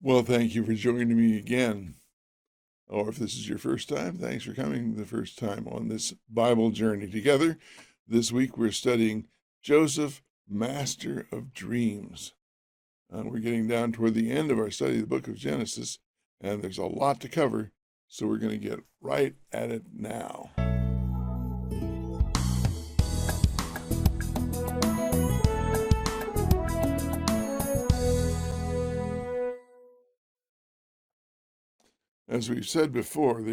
Well, thank you for joining me again. Or if this is your first time, thanks for coming the first time on this Bible journey together. This week we're studying Joseph, Master of Dreams. We're getting down toward the end of our study of the book of Genesis, and there's a lot to cover, so we're going to get right at it now. As we've said before,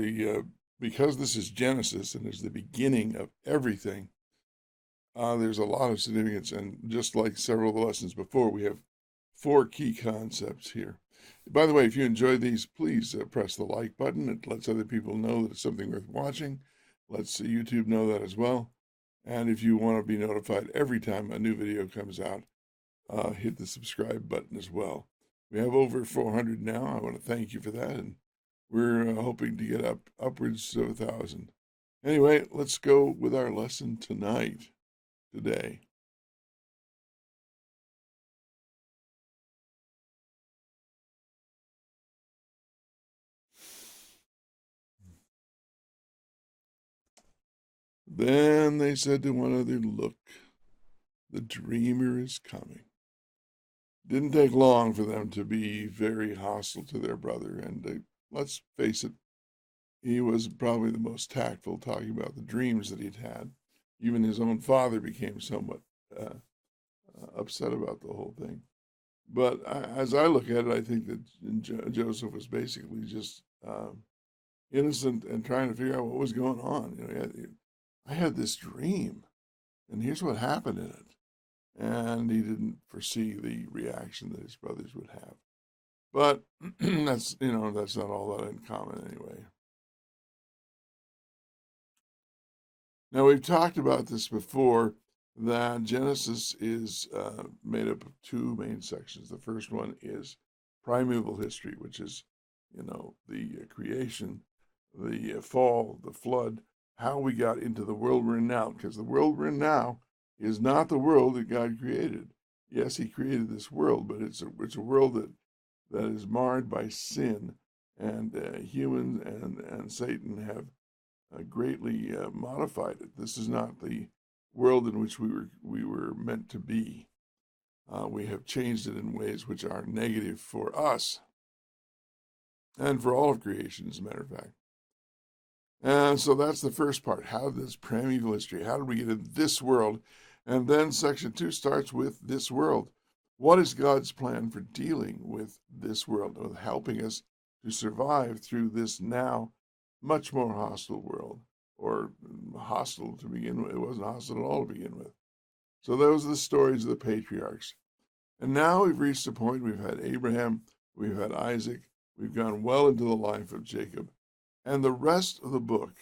because this is Genesis and is the beginning of everything, there's a lot of significance, and just like several of the lessons before, we have four key concepts here. By the way, if you enjoy these, please press the like button. It lets other people know that it's something worth watching. Lets YouTube know that as well. And if you want to be notified every time a new video comes out, hit the subscribe button as well. We have over 400 now. I want to thank you for that, and we're hoping to get upwards of 1,000. Anyway, let's go with our lesson today. Then they said to one another, "Look, the dreamer is coming." Didn't take long for them to be very hostile to their brother, and let's face it, he was probably the most tactful, talking about the dreams that he'd had. Even his own father became somewhat upset about the whole thing. But as I look at it, I think that Joseph was basically just innocent and trying to figure out what was going on. I had this dream, and here's what happened in it. And he didn't foresee the reaction that his brothers would have. But that's not all that uncommon anyway. Now, we've talked about this before, that Genesis is made up of two main sections. The first one is primeval history, which is, the creation, the fall, the flood, how we got into the world we're in now. Because the world we're in now is not the world that God created. Yes, he created this world, but it's a world that is marred by sin, and humans and Satan have greatly modified it. This is not the world in which we were meant to be. We have changed it in ways which are negative for us and for all of creation, as a matter of fact. And so that's the first part. How this primeval history, how did we get in this world? And then section 2 starts with this world. What is God's plan for dealing with this world, with helping us to survive through this now much more hostile world, or hostile to begin with? It wasn't hostile at all to begin with. So those are the stories of the patriarchs. And now we've reached the point, we've had Abraham, we've had Isaac, we've gone well into the life of Jacob. And the rest of the book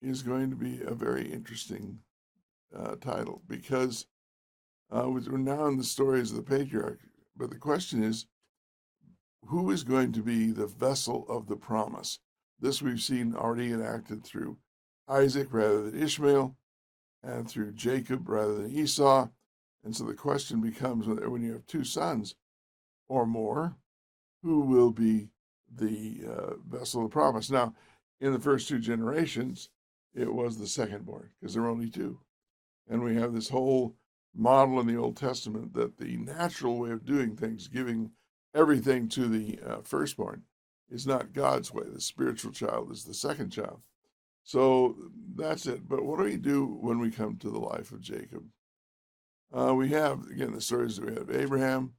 is going to be a very interesting title, because we're now in the stories of the patriarch. But the question is, who is going to be the vessel of the promise? This we've seen already enacted through Isaac rather than Ishmael, and through Jacob rather than Esau. And so the question becomes, when you have two sons or more, who will be the vessel of the promise? Now, in the first two generations, it was the secondborn, because there were only two. And we have this whole model in the Old Testament that the natural way of doing things, giving everything to the firstborn, is not God's way. The spiritual child is the second child. So that's it. But what do we do when we come to the life of Jacob? We have, again, the stories that we have Abraham.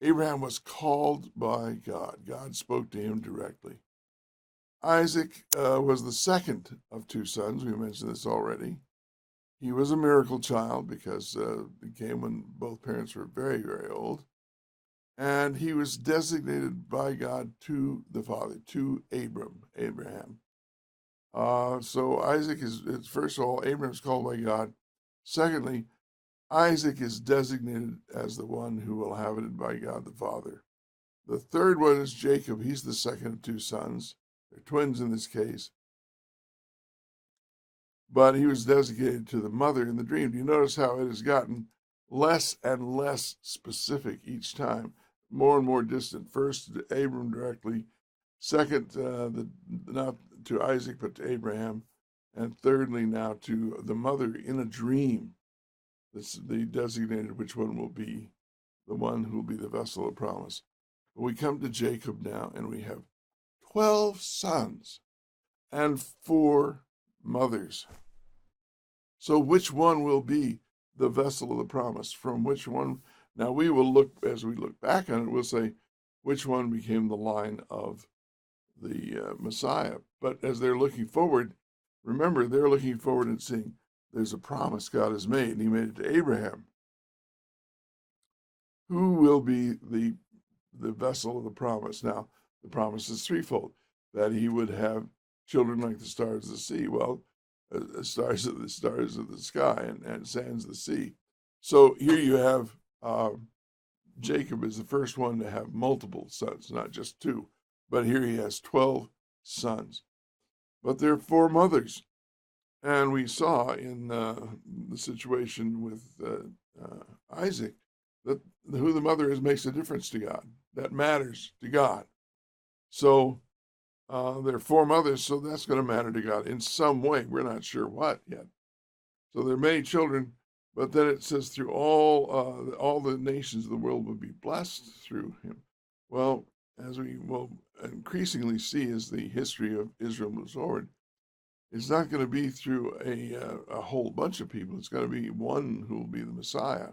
Abraham was called by God. God spoke to him directly. Isaac was the second of two sons. We mentioned this already. He was a miracle child because it came when both parents were very, very old. And he was designated by God to the father, to Abraham. So Isaac is, first of all, Abraham's called by God. Secondly, Isaac is designated as the one who will have it by God the Father. The third one is Jacob. He's the second of two sons. They're twins in this case. But he was designated to the mother in the dream. Do you notice how it has gotten less and less specific each time? more and more distant. First to Abram directly, second not to Isaac but to Abraham, and thirdly now to the mother in a dream. This the designated which one will be the one who will be the vessel of promise. But we come to Jacob now, and we have 12 sons and 4 mothers. So which one will be the vessel of the promise? From which one? Now we will look, as we look back on it, we'll say which one became the line of the Messiah. But as they're looking forward, remember, they're looking forward and seeing there's a promise God has made, and he made it to Abraham. Who will be the vessel of the promise? Now, the promise is threefold, that he would have children like the stars of the sea. Well, stars of the sky and sands of the sea. So here you have Jacob is the first one to have multiple sons, not just 2, but here he has 12 sons. But there are 4 mothers, and we saw in the situation with Isaac that who the mother is makes a difference to God. That matters to God. So there are 4 mothers, so that's going to matter to God in some way. We're not sure what yet. So there are many children, but then it says through all the nations of the world will be blessed through him. Well, as we will increasingly see as the history of Israel moves forward, it's not going to be through a whole bunch of people. It's going to be one who will be the Messiah.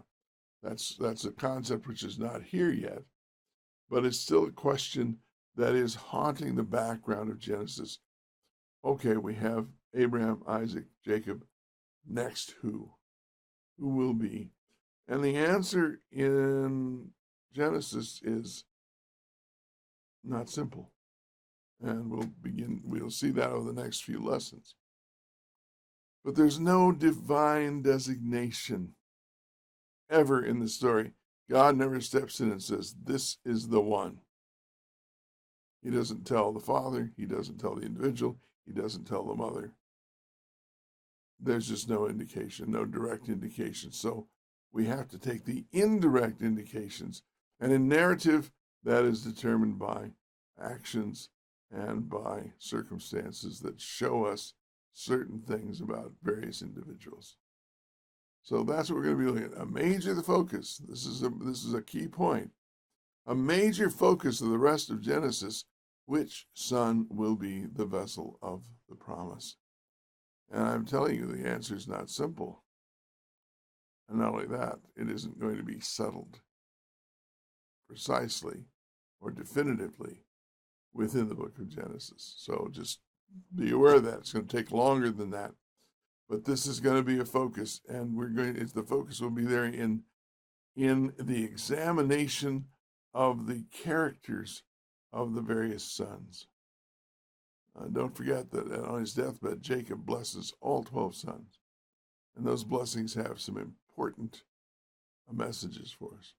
That's a concept which is not here yet, but it's still a question that is haunting the background of Genesis. Okay, we have Abraham, Isaac, Jacob. Next, who? Who will be? And the answer in Genesis is not simple. And we'll see that over the next few lessons. But there's no divine designation ever in the story. God never steps in and says, this is the one. He doesn't tell the father. He doesn't tell the individual. He doesn't tell the mother. There's just no indication, no direct indication. So we have to take the indirect indications. And in narrative, that is determined by actions and by circumstances that show us certain things about various individuals. So that's what we're going to be looking at. A major focus. This is a key point. A major focus of the rest of Genesis, which son will be the vessel of the promise? And I'm telling you, the answer is not simple. And not only that, it isn't going to be settled precisely or definitively within the book of Genesis. So just be aware of that. It's going to take longer than that. But this is going to be a focus, and the focus will be there in the examination of the characters of the various sons. Don't forget that on his deathbed, Jacob blesses all 12 sons. And those blessings have some important messages for us.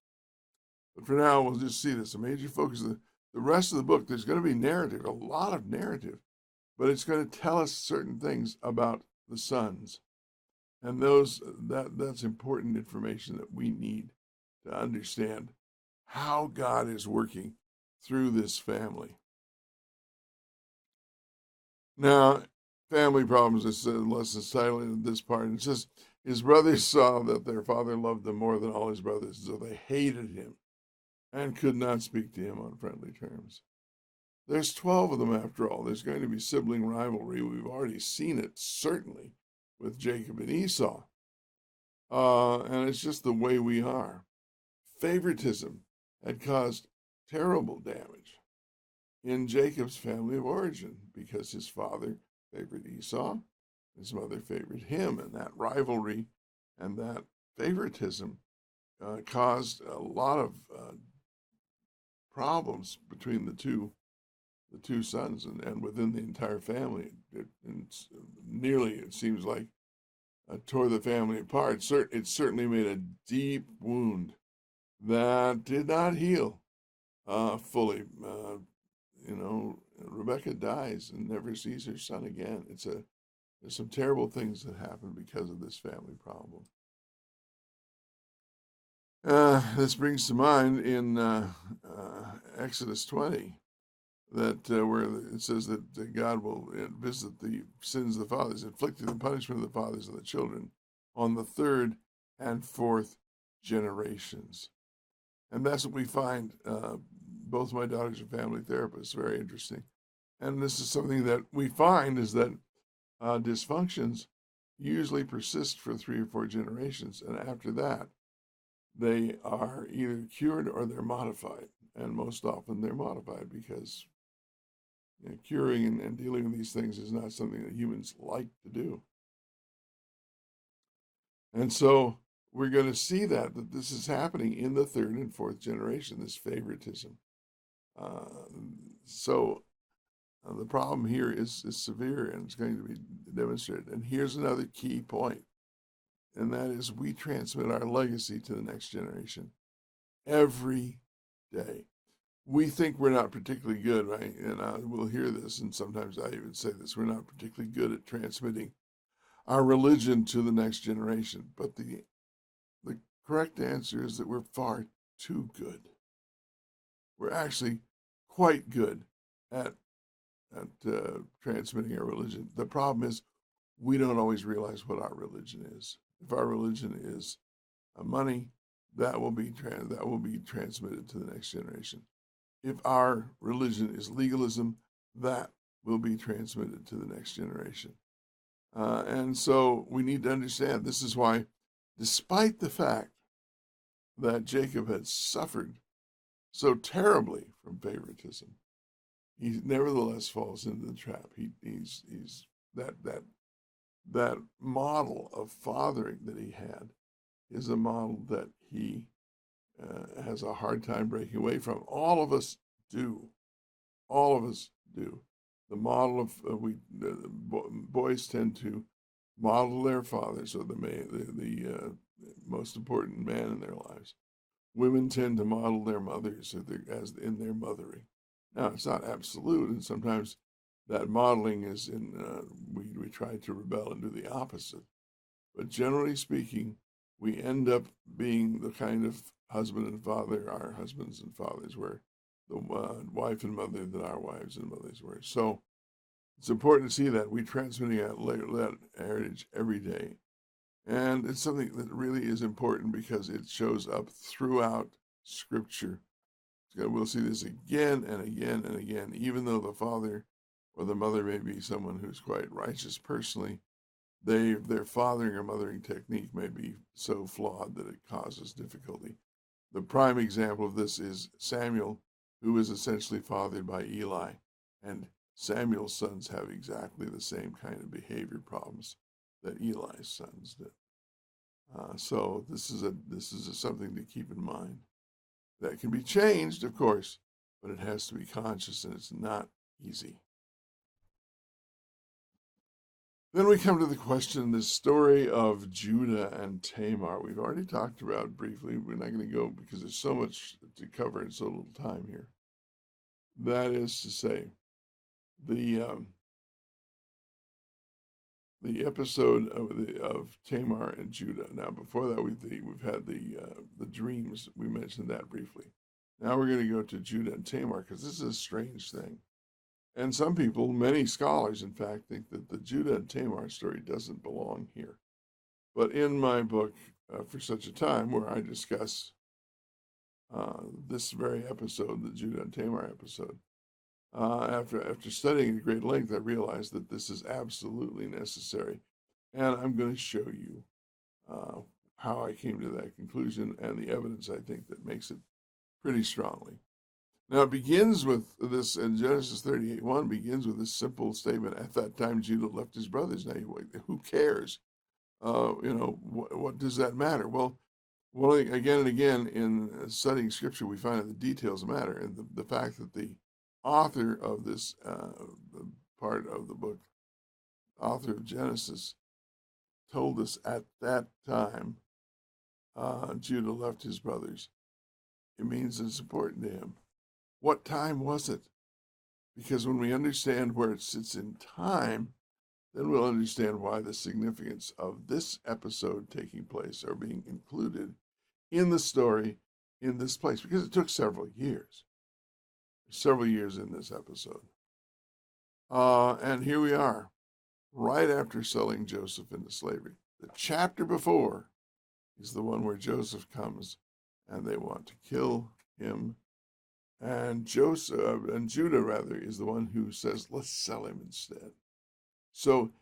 But for now, we'll just see this. A major focus of the rest of the book, there's going to be narrative, a lot of narrative, but it's going to tell us certain things about the sons. And that's important information that we need to understand how God is working through this family. Now, family problems, this lesson's titled in this part. It says, his brothers saw that their father loved them more than all his brothers, so they hated him and could not speak to him on friendly terms. There's 12 of them after all. There's going to be sibling rivalry. We've already seen it, certainly, with Jacob and Esau. And it's just the way we are. Favoritism had caused terrible damage in Jacob's family of origin because his father favored Esau, his mother favored him, and that rivalry and that favoritism caused a lot of problems between the two sons and within the entire family. It seems like, tore the family apart. It certainly made a deep wound that did not heal fully. Rebecca dies and never sees her son again. There's some terrible things that happen because of this family problem. This brings to mind in Exodus 20, that where it says that God will visit the sins of the fathers, inflicting the punishment of the fathers and the children on the third and fourth generations. And that's what we find. Both my daughters are family therapists, very interesting. And this is something that we find is that dysfunctions usually persist for 3 or 4 generations. And after that, they are either cured or they're modified. And most often they're modified because curing and dealing with these things is not something that humans like to do. And so we're going to see that this is happening in the 3rd and 4th generation, this favoritism. Uh, so the problem here is severe, and it's going to be demonstrated. And here's another key point, and that is we transmit our legacy to the next generation every day. We think we're not particularly good, right? And we'll hear this, and sometimes I even say this, we're not particularly good at transmitting our religion to the next generation. But the correct answer is that we're far too good. We're actually quite good at transmitting our religion. The problem is we don't always realize what our religion is. If our religion is money, that will be transmitted to the next generation. If our religion is legalism, that will be transmitted to the next generation. And so we need to understand this is why, despite the fact that Jacob had suffered so terribly from favoritism, he nevertheless falls into the trap. He's that model of fathering that he had is a model that he has a hard time breaking away from. All of us do. All of us do. The model of boys tend to model their fathers, or the most important man in their lives. Women tend to model their mothers as in their mothering. Now, it's not absolute, and sometimes that modeling is we try to rebel and do the opposite. But generally speaking, we end up being the kind of husband and father our husbands and fathers were, the wife and mother that our wives and mothers were. So it's important to see that we're transmitting that heritage every day. And it's something that really is important because it shows up throughout Scripture. We'll see this again and again and again, even though the father or the mother may be someone who's quite righteous personally, their fathering or mothering technique may be so flawed that it causes difficulty. The prime example of this is Samuel, who is essentially fathered by Eli, and Samuel's sons have exactly the same kind of behavior problems that Eli's sons did. So this is something to keep in mind. That can be changed, of course, but it has to be conscious, and it's not easy. Then we come to the question, the story of Judah and Tamar. We've already talked about briefly. We're not going to go because there's so much to cover in so little time here. That is to say, the episode of Tamar and Judah. Now, before that, we've had the dreams. We mentioned that briefly. Now we're going to go to Judah and Tamar because this is a strange thing. And some people, many scholars, in fact, think that the Judah and Tamar story doesn't belong here. But in my book, For Such a Time, where I discuss this very episode, the Judah and Tamar episode, after studying at great length, I realized that this is absolutely necessary. And I'm going to show you how I came to that conclusion and the evidence, I think, that makes it pretty strongly. Now, it begins with this, in Genesis 38:1, begins with this simple statement, at that time Judah left his brothers. Now, who cares? What does that matter? Well, again and again in studying Scripture, we find that the details matter, and the fact that the author of this part of the book, author of Genesis, told us at that time Judah left his brothers. It means it's important to him. What time was it? Because when we understand where it sits in time, then we'll understand why the significance of this episode taking place or being included in the story in this place, because it took several years. several years in this episode. And here we are, right after selling Joseph into slavery. The chapter before is the one where Joseph comes and they want to kill him. And Judah rather is the one who says, let's sell him instead. So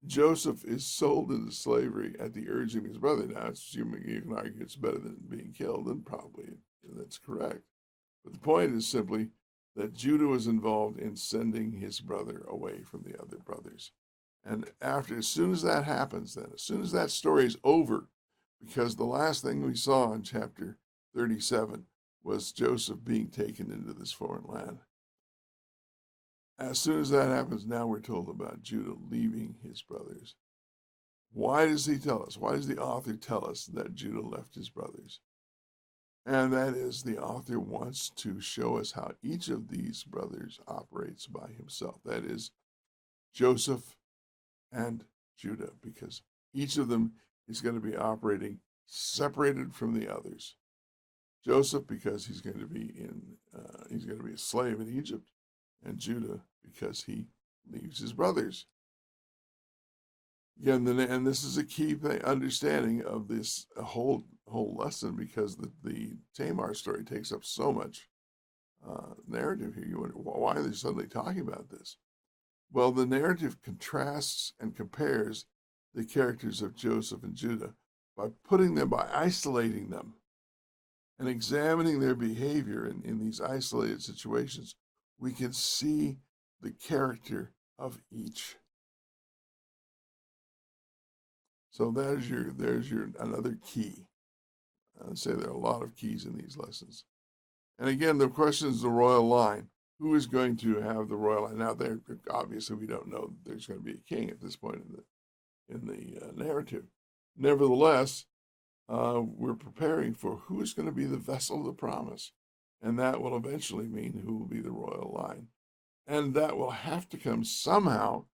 Joseph is sold into slavery at the urging of his brother. Now, you can argue it's better than being killed, and probably that's correct. But the point is simply that Judah was involved in sending his brother away from the other brothers. And as soon as that happens, then, as soon as that story is over, because the last thing we saw in chapter 37 was Joseph being taken into this foreign land. As soon as that happens, now we're told about Judah leaving his brothers. Why does he tell us? Why does the author tell us that Judah left his brothers? And that is, the author wants to show us how each of these brothers operates by himself. That is, Joseph and Judah, because each of them is going to be operating separated from the others. Joseph, because he's going to be a slave in Egypt, and Judah, because he leaves his brothers. Again, and this is a key understanding of this whole lesson, because the Tamar story takes up so much narrative here. You wonder, why are they suddenly talking about this? Well, the narrative contrasts and compares the characters of Joseph and Judah by isolating them and examining their behavior in these isolated situations. We can see the character of each. So there's your another key. I'd say there are a lot of keys in these lessons. And again, the question is the royal line. Who is going to have the royal line? Now, there obviously we don't know that there's going to be a king at this point in the narrative. Nevertheless, we're preparing for who is going to be the vessel of the promise, and that will eventually mean who will be the royal line, and that will have to come somehow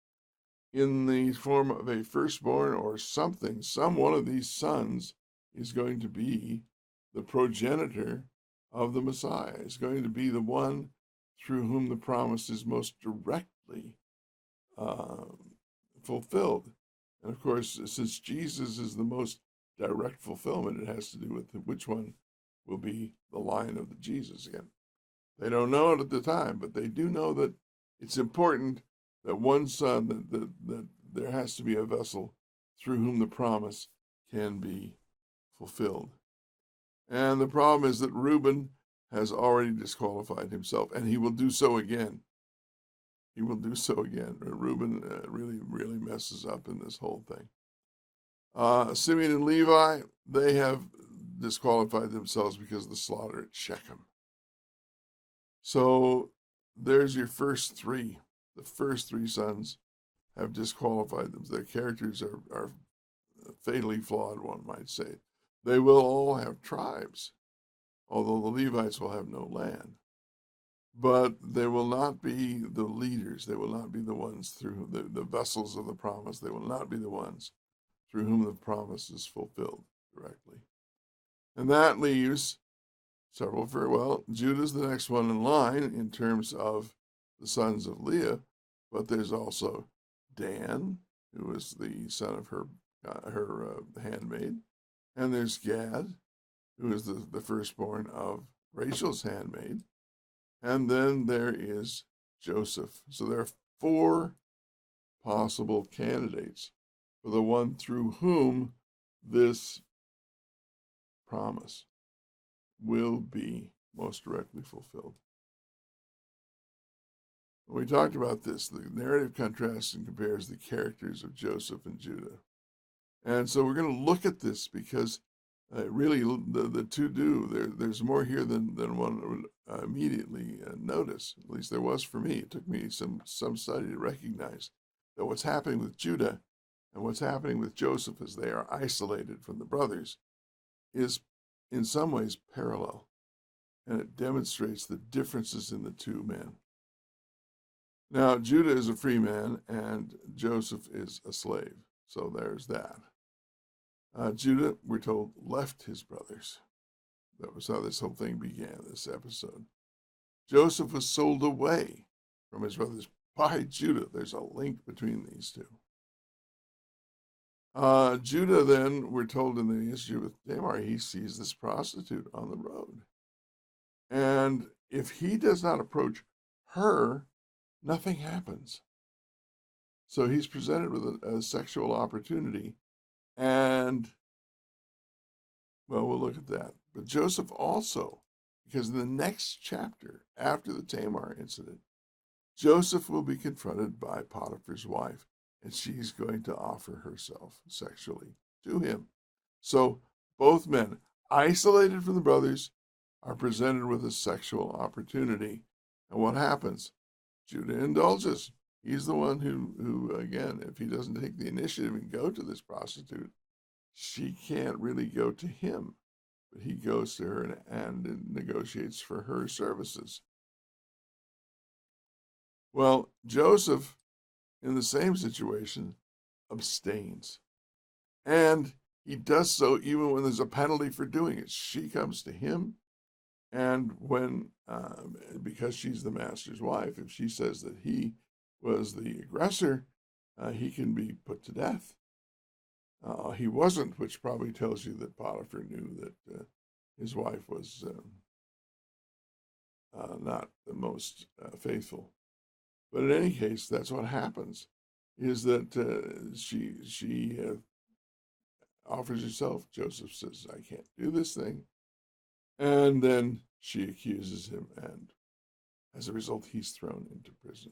in the form of a firstborn or something. Some one of these sons is going to be the progenitor of the Messiah, is going to be the one through whom the promise is most directly fulfilled. And of course, since Jesus is the most direct fulfillment, it has to do with which one will be the line of the Jesus again. They don't know it at the time, but they do know that it's important that one son, that there has to be a vessel through whom the promise can be fulfilled. And the problem is that Reuben has already disqualified himself, and he will do so again. He will do so again. Reuben really messes up in this whole thing. Simeon and Levi, they have disqualified themselves because of the slaughter at Shechem. So there's your first three. The first three sons have disqualified them. Their characters are fatally flawed, one might say. They will all have tribes, although the Levites will have no land. But they will not be the leaders. They will not be the ones through the vessels of the promise. They will not be the ones through whom the promise is fulfilled directly. And that leaves several Judah's the next one in line in terms of the sons of Leah, but there's also Dan, who is the son of her handmaid, and there's Gad, who is the firstborn of Rachel's handmaid, and then there is Joseph. So there are four possible candidates for the one through whom this promise will be most directly fulfilled. We talked about this. The narrative contrasts and compares the characters of Joseph and Judah. And so we're going to look at this because really the two do. There's more here than one would immediately notice. At least there was for me. It took me some study to recognize that what's happening with Judah and what's happening with Joseph as they are isolated from the brothers is in some ways parallel. And it demonstrates the differences in the two men. Now, Judah is a free man and Joseph is a slave. So there's that. Judah, we're told, left his brothers. That was how this whole thing began, this episode. Joseph was sold away from his brothers by Judah. There's a link between these two. Judah, then, we're told in the issue with Tamar, he sees this prostitute on the road. And if he does not approach her, nothing happens. So he's presented with a sexual opportunity. And, well, we'll look at that. But Joseph also, because in the next chapter, after the Tamar incident, Joseph will be confronted by Potiphar's wife, and she's going to offer herself sexually to him. So both men, isolated from the brothers, are presented with a sexual opportunity. And what happens? Judah indulges. He's the one who, again, if he doesn't take the initiative and go to this prostitute, she can't really go to him. But he goes to her and negotiates for her services. Well, Joseph, in the same situation, abstains. And he does so even when there's a penalty for doing it. She comes to him, and when, because she's the master's wife, if she says that he was the aggressor, he can be put to death. He wasn't, which probably tells you that Potiphar knew that his wife was not the most faithful. But in any case, that's what happens, is that she offers herself. Joseph says, I can't do this thing. And then she accuses him, and as a result, he's thrown into prison.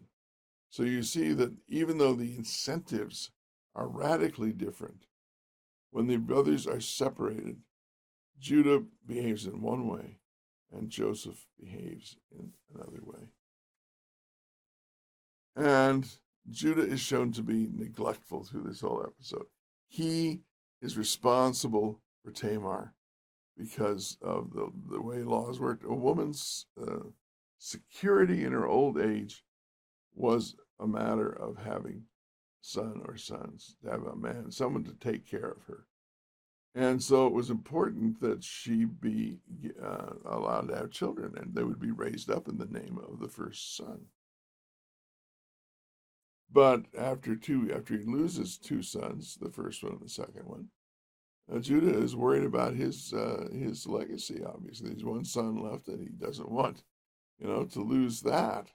So you see that even though the incentives are radically different, when the brothers are separated, Judah behaves in one way, and Joseph behaves in another way. And Judah is shown to be neglectful through this whole episode. He is responsible for Tamar because of the way laws worked. A woman's security in her old age was a matter of having a son or sons, to have a man, someone to take care of her. And so it was important that she be allowed to have children, and they would be raised up in the name of the first son. But after he loses two sons, the first one and the second one, Judah is worried about his legacy. Obviously, there's one son left, and he doesn't want, to lose that.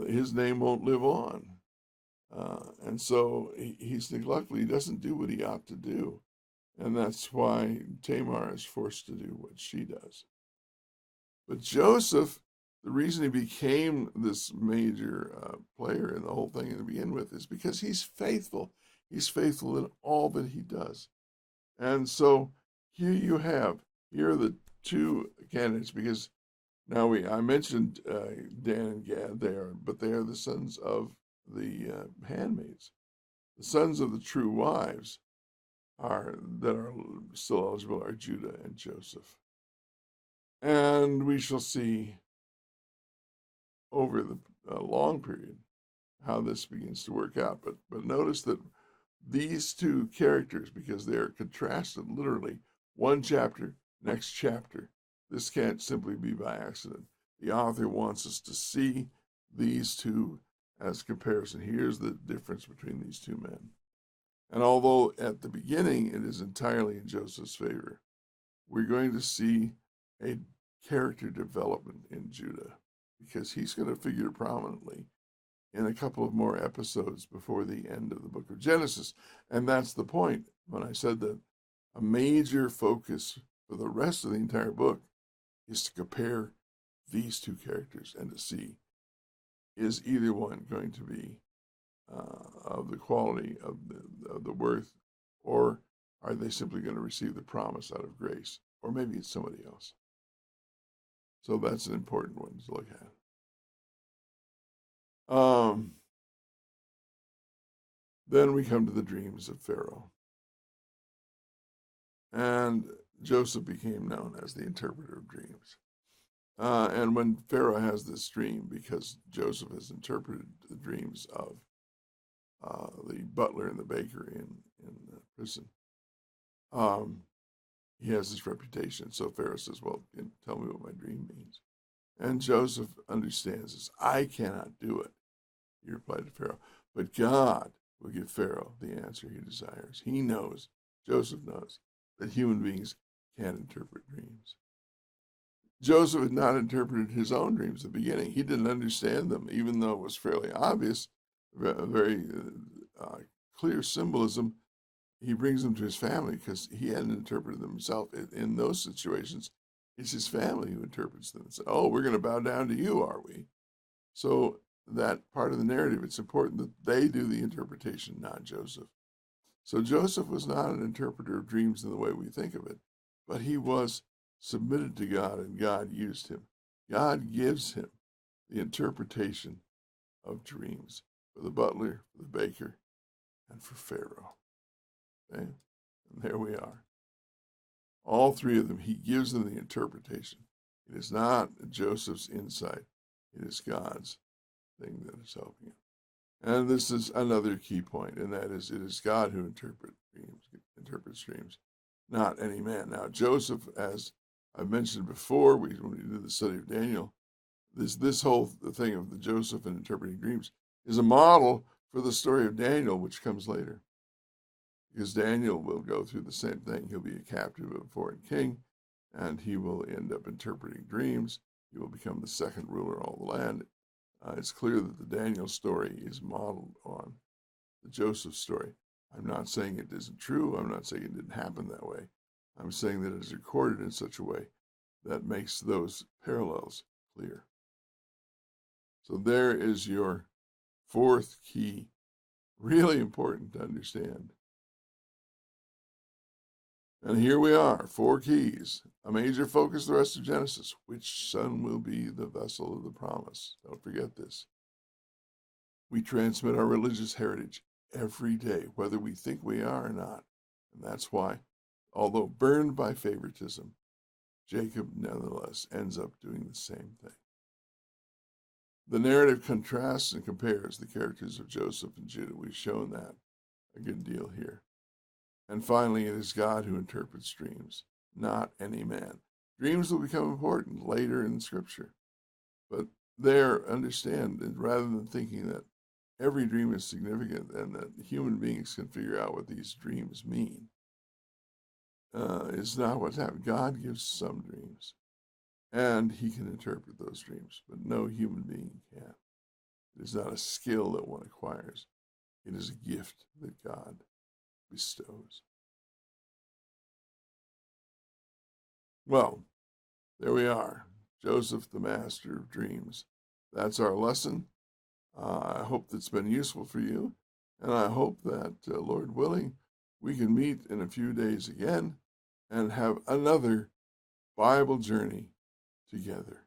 His name won't live on, and so he's neglectful. He doesn't do what he ought to do, and that's why Tamar is forced to do what she does. But Joseph, the reason he became this major player in the whole thing to begin with is because he's faithful. He's faithful in all that he does. And so here are the two candidates, because now I mentioned Dan and Gad there, but they are the sons of the handmaids. The sons of the true wives that are still eligible are Judah and Joseph. And we shall see over the long period how this begins to work out. But notice that these two characters, because they are contrasted literally, one chapter, next chapter, this can't simply be by accident. The author wants us to see these two as comparison. Here's the difference between these two men. And although at the beginning it is entirely in Joseph's favor, we're going to see a character development in Judah, because he's going to figure prominently in a couple of more episodes before the end of the book of Genesis. And that's the point when I said that a major focus for the rest of the entire book is to compare these two characters and to see, is either one going to be of the quality of the worth, or are they simply going to receive the promise out of grace, or maybe it's somebody else. So that's an important one to look at. Then we come to the dreams of Pharaoh. And Joseph became known as the interpreter of dreams. And when Pharaoh has this dream, because Joseph has interpreted the dreams of the butler and the baker in prison, he has this reputation. So Pharaoh says, well, tell me what my dream means. And Joseph understands this. I cannot do it, he replied to Pharaoh, but God will give Pharaoh the answer he desires. He knows, Joseph knows, that human beings can't interpret dreams. Joseph had not interpreted his own dreams at the beginning. He didn't understand them, even though it was fairly obvious, very clear symbolism. He brings them to his family because he hadn't interpreted them himself. In those situations, it's his family who interprets them and says, oh, we're going to bow down to you, are we? So that part of the narrative, it's important that they do the interpretation, not Joseph. So Joseph was not an interpreter of dreams in the way we think of it, but he was submitted to God and God used him. God gives him the interpretation of dreams for the butler, for the baker, and for Pharaoh. Okay? And there we are. All three of them, he gives them the interpretation. It is not Joseph's insight. It is God's thing that is helping him. And this is another key point, and that is it is God who interprets dreams, not any man. Now, Joseph, as I mentioned before, when we did the study of Daniel, this whole thing of the Joseph and interpreting dreams is a model for the story of Daniel, which comes later. Because Daniel will go through the same thing. He'll be a captive of a foreign king, and he will end up interpreting dreams. He will become the second ruler of all the land. It's clear that the Daniel story is modeled on the Joseph story. I'm not saying it isn't true. I'm not saying it didn't happen that way. I'm saying that it is recorded in such a way that makes those parallels clear. So there is your fourth key, really important to understand. And here we are, 4 keys. A major focus the rest of Genesis. Which son will be the vessel of the promise? Don't forget this. We transmit our religious heritage every day, whether we think we are or not. And that's why, although burned by favoritism, Jacob nevertheless ends up doing the same thing. The narrative contrasts and compares the characters of Joseph and Judah. We've shown that a good deal here. And finally, it is God who interprets dreams, not any man. Dreams will become important later in Scripture. But there, understand, rather than thinking that every dream is significant and that human beings can figure out what these dreams mean, is not what's happened. God gives some dreams, and he can interpret those dreams, but no human being can. It is not a skill that one acquires. It is a gift that God bestows. Well, there we are. Joseph, the master of dreams. That's our lesson. I hope that's been useful for you. And I hope that, Lord willing, we can meet in a few days again and have another Bible journey together.